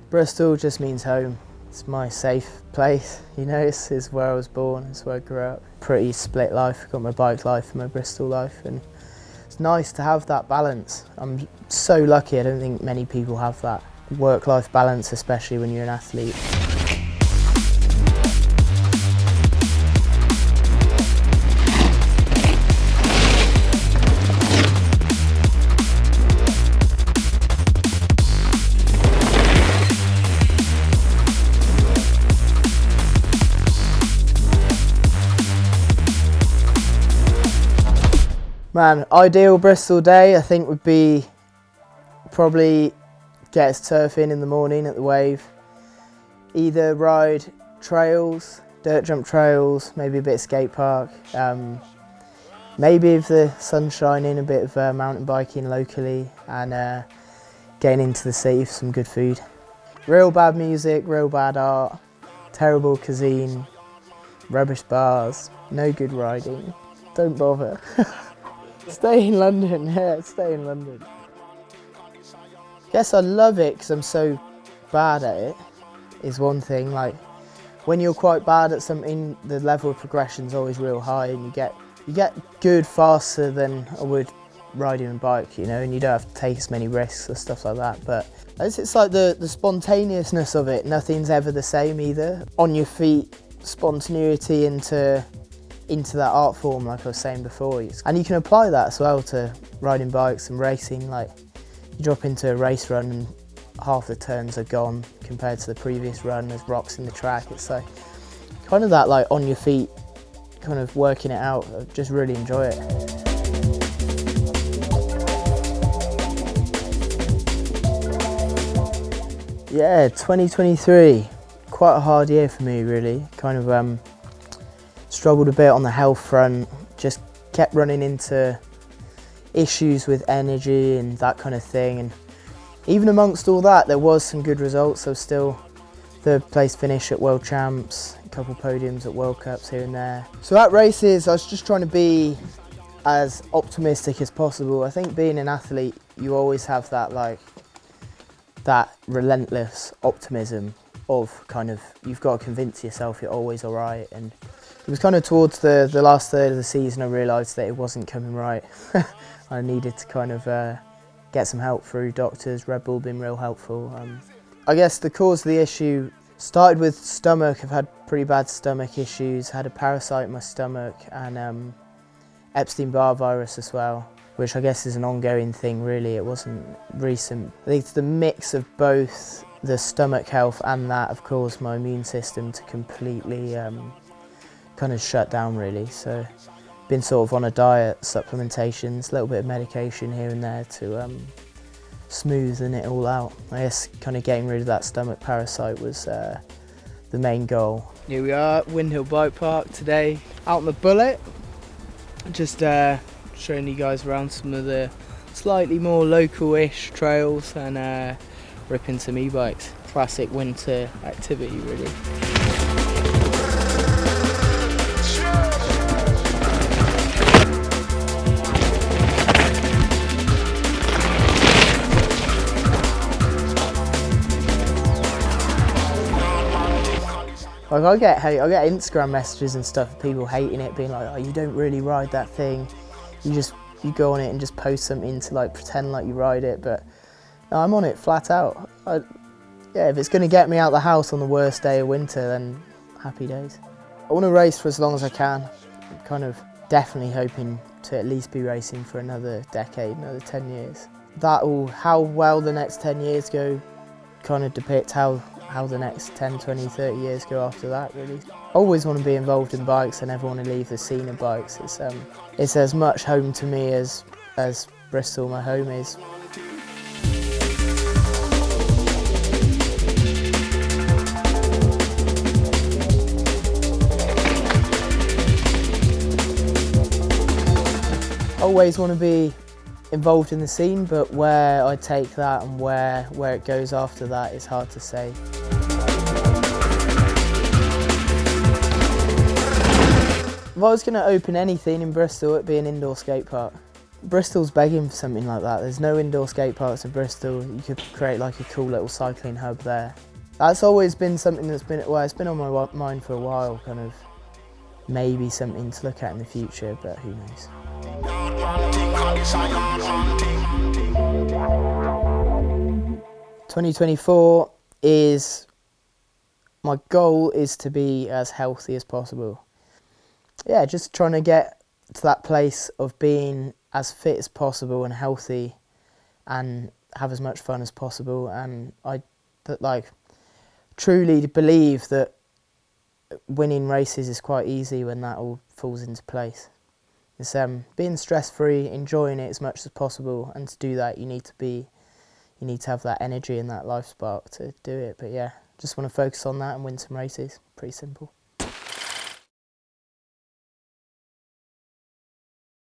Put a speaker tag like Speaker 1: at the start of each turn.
Speaker 1: Bristol just means home. It's my safe place, you know, it's where I was born, it's where I grew up. Pretty split life, I've got my bike life and my Bristol life, and it's nice to have that balance. I'm so lucky, I don't think many people have that work-life balance, especially when you're an athlete. Man, ideal Bristol day I think would be probably get us surfing in the morning at the wave. Either ride trails, dirt jump trails, maybe a bit of skate park. Maybe if the sun's shining, a bit of mountain biking locally, and getting into the city for some good food. Real bad music, real bad art, terrible cuisine, rubbish bars, no good riding. Don't bother. Stay in London, yeah, stay in London. Guess I love it because I'm so bad at it, is one thing. Like, when you're quite bad at something, the level of progression's always real high, and you get good faster than I would riding a bike, you know, and you don't have to take as many risks or stuff like that. But it's like the spontaneousness of it, nothing's ever the same either. On your feet, spontaneity into that art form, like I was saying before. And you can apply that as well to riding bikes and racing. Like, you drop into a race run and half the turns are gone compared to the previous run. There's rocks in the track. It's like kind of that, like, on your feet, kind of working it out. I just really enjoy it. Yeah, 2023, quite a hard year for me really. Kind of struggled a bit on the health front, just kept running into issues with energy and that kind of thing, and even amongst all that there was some good results. So still third place finish at World Champs, a couple podiums at World Cups here and there. So at races I was just trying to be as optimistic as possible. I think being an athlete you always have that, like, that relentless optimism of kind of, you've got to convince yourself you're always alright. And it was kind of towards the last third of the season I realised that it wasn't coming right. I needed to kind of get some help through doctors. Red Bull been real helpful. I guess the cause of the issue started with stomach. I've had pretty bad stomach issues, had a parasite in my stomach, and Epstein-Barr virus as well, which I guess is an ongoing thing really. It wasn't recent. I think it's the mix of both the stomach health and that have caused my immune system to completely kind of shut down really. So been sort of on a diet, supplementations, a little bit of medication here and there to smoothen it all out. I guess kind of getting rid of that stomach parasite was the main goal. Here we are at Windhill Bike Park today, out on the Bullet, just showing you guys around some of the slightly more local-ish trails and ripping some e-bikes. Classic winter activity really. Like, I get Instagram messages and stuff, people hating it, being like, oh, you don't really ride that thing. You go on it and just post something to, like, pretend like you ride it, but no, I'm on it flat out. Yeah, if it's going to get me out the house on the worst day of winter, then happy days. I want to race for as long as I can. I'm kind of definitely hoping to at least be racing for another decade, another 10 years. How well the next 10 years go kind of depicts how the next 10, 20, 30 years go after that really. I always want to be involved in bikes. I never want to leave the scene of bikes. It's as much home to me as Bristol, my home, is. Always want to be involved in the scene, but where I take that and where it goes after that is hard to say. If I was going to open anything in Bristol, it'd be an indoor skate park. Bristol's begging for something like that. There's no indoor skate parks in Bristol. You could create like a cool little cycling hub there. That's always been something that's been, well, it's been on my mind for a while, kind of maybe something to look at in the future, but who knows. 2024 is, my goal is to be as healthy as possible. Yeah, just trying to get to that place of being as fit as possible and healthy and have as much fun as possible. And I truly believe that winning races is quite easy when that all falls into place. It's being stress-free, enjoying it as much as possible, and to do that you need to have that energy and that life spark to do it. But yeah, just want to focus on that and win some races. Pretty simple.